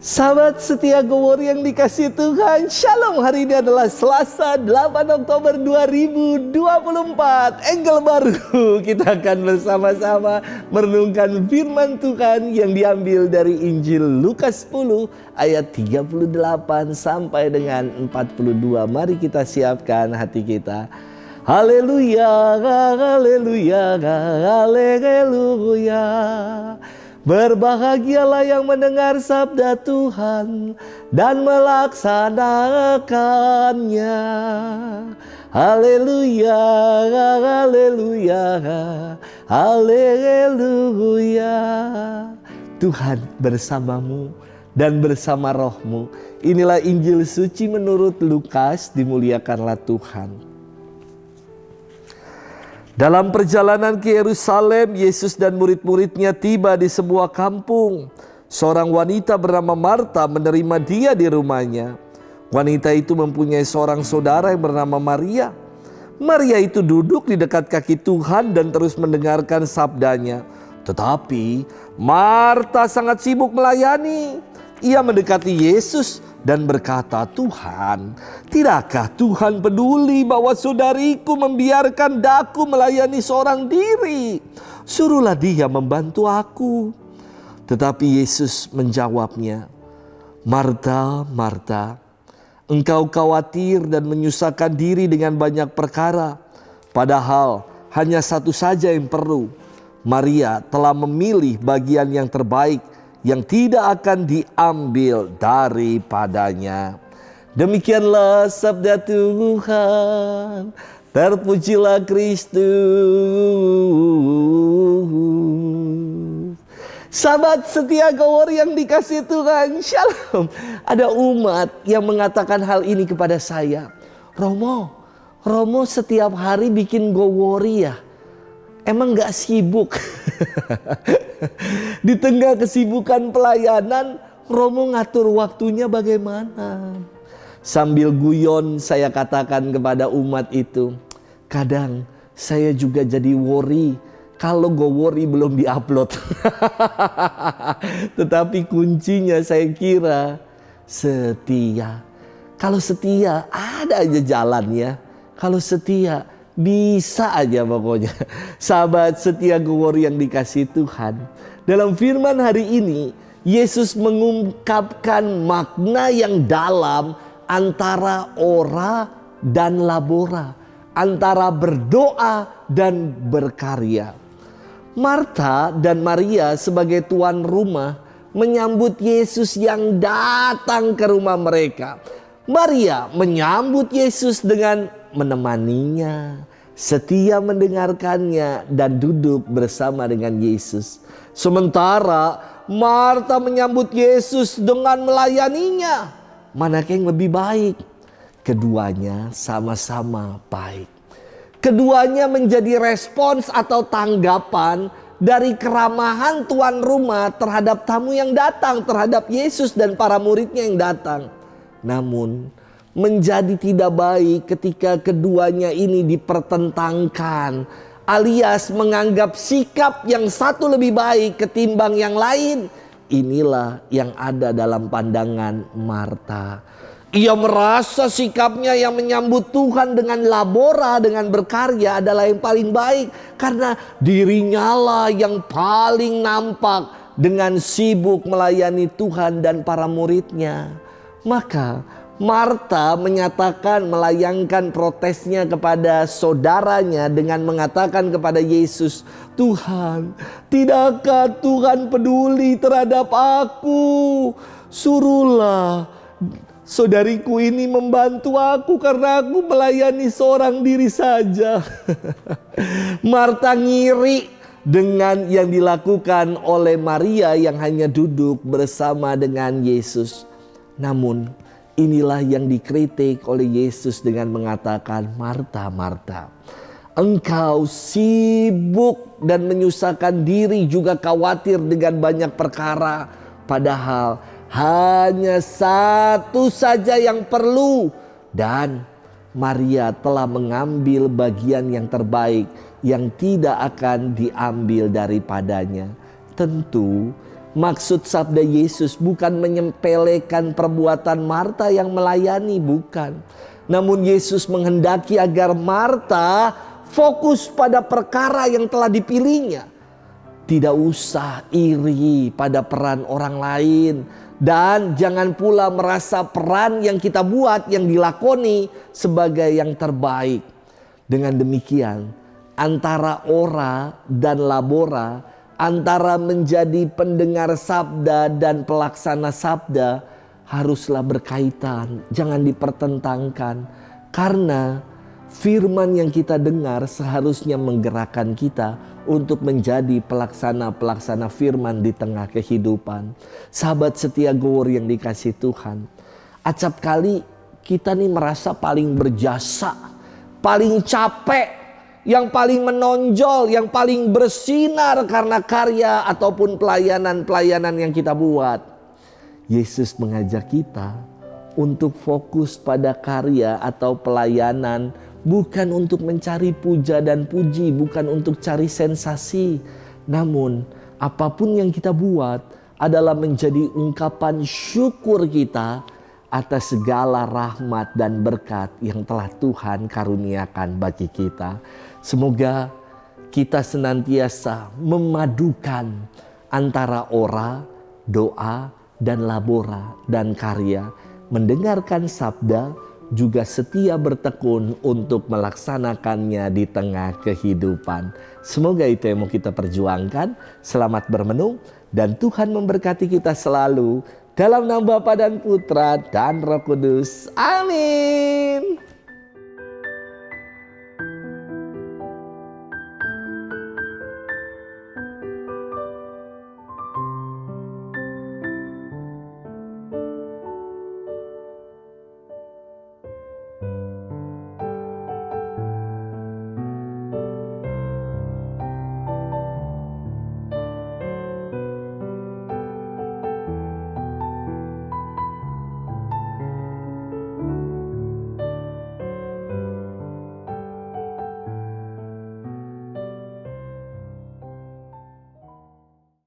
Sahabat setia Go Warrior yang dikasihi Tuhan, Shalom. Hari ini adalah Selasa 8 Oktober 2024. Angle baru, kita akan bersama-sama merenungkan firman Tuhan yang diambil dari Injil Lukas 10 ayat 38 sampai dengan 42. Mari kita siapkan hati kita. Haleluya, haleluya, haleluya. Berbahagialah yang mendengar sabda Tuhan dan melaksanakannya. Haleluya, haleluya, haleluya. Tuhan bersamamu dan bersama rohmu. Inilah Injil suci menurut Lukas, dimuliakanlah Tuhan. Dalam perjalanan ke Yerusalem, Yesus dan murid-muridnya tiba di sebuah kampung. Seorang wanita bernama Marta menerima dia di rumahnya. Wanita itu mempunyai seorang saudara yang bernama Maria. Maria itu duduk di dekat kaki Tuhan dan terus mendengarkan sabdanya. Tetapi Marta sangat sibuk melayani. Ia mendekati Yesus dan berkata, "Tuhan, tidakkah Tuhan peduli bahwa saudariku membiarkan daku melayani seorang diri? Suruhlah dia membantu aku." Tetapi Yesus menjawabnya, "Marta, Marta, engkau khawatir dan menyusahkan diri dengan banyak perkara. Padahal hanya satu saja yang perlu. Maria telah memilih bagian yang terbaik, yang tidak akan diambil daripadanya." Demikianlah sabda Tuhan. Terpujilah Kristus. Sahabat setia Go Warrior yang dikasihi Tuhan, Shalom. Ada umat yang mengatakan hal ini kepada saya. Romo setiap hari bikin Go Warrior ya? Emang gak sibuk? Di tengah kesibukan pelayanan, Romo ngatur waktunya bagaimana? Sambil guyon saya katakan kepada umat itu, kadang saya juga jadi worry kalau Go Warrior belum diupload. Tetapi kuncinya saya kira setia. Kalau setia ada aja jalannya. Kalau setia bisa aja pokoknya. Sahabat setia Go Warrior yang dikasihi Tuhan, dalam firman hari ini Yesus mengungkapkan makna yang dalam antara ora dan labora, antara berdoa dan berkarya. Marta dan Maria sebagai tuan rumah menyambut Yesus yang datang ke rumah mereka. Maria menyambut Yesus dengan menemaninya, setia mendengarkannya dan duduk bersama dengan Yesus. Sementara Marta menyambut Yesus dengan melayaninya. Manakah yang lebih baik? Keduanya sama-sama baik. Keduanya menjadi respons atau tanggapan dari keramahan tuan rumah terhadap tamu yang datang, terhadap Yesus dan para muridnya yang datang. Namun menjadi tidak baik ketika keduanya ini dipertentangkan, alias menganggap sikap yang satu lebih baik ketimbang yang lain. Inilah yang ada dalam pandangan Marta. Ia merasa sikapnya yang menyambut Tuhan dengan labora, dengan berkarya adalah yang paling baik, karena dirinya lah yang paling nampak dengan sibuk melayani Tuhan dan para muridnya. Maka Marta menyatakan, melayangkan protesnya kepada saudaranya dengan mengatakan kepada Yesus, "Tuhan, tidakkah Tuhan peduli terhadap aku? Suruhlah saudariku ini membantu aku karena aku melayani seorang diri saja." Marta ngiri dengan yang dilakukan oleh Maria yang hanya duduk bersama dengan Yesus. Namun inilah yang dikritik oleh Yesus dengan mengatakan, "Marta, Marta, engkau sibuk dan menyusahkan diri, juga khawatir dengan banyak perkara. Padahal hanya satu saja yang perlu, dan Maria telah mengambil bagian yang terbaik yang tidak akan diambil daripadanya." Tentu Maksud sabda Yesus bukan menyepelekan perbuatan Marta yang melayani, bukan. Namun Yesus menghendaki agar Marta fokus pada perkara yang telah dipilihnya. Tidak usah iri pada peran orang lain. Dan jangan pula merasa peran yang kita buat, yang dilakoni sebagai yang terbaik. Dengan demikian, antara ora dan labora, antara menjadi pendengar sabda dan pelaksana sabda, haruslah berkaitan, jangan dipertentangkan. Karena firman yang kita dengar seharusnya menggerakkan kita untuk menjadi pelaksana-pelaksana firman di tengah kehidupan. Sahabat setia Gowor yang dikasih Tuhan, acap kali kita nih merasa paling berjasa, paling capek, yang paling menonjol, yang paling bersinar karena karya ataupun pelayanan-pelayanan yang kita buat. Yesus mengajak kita untuk fokus pada karya atau pelayanan, bukan untuk mencari puja dan puji, bukan untuk cari sensasi. Namun apapun yang kita buat adalah menjadi ungkapan syukur kita atas segala rahmat dan berkat yang telah Tuhan karuniakan bagi kita. Semoga kita senantiasa memadukan antara ora, doa, dan labora dan karya. Mendengarkan sabda, juga setia bertekun untuk melaksanakannya di tengah kehidupan. Semoga itu yang mau kita perjuangkan. Selamat bermenung dan Tuhan memberkati kita selalu. Dalam nama Bapa dan Putra dan Roh Kudus. Amin.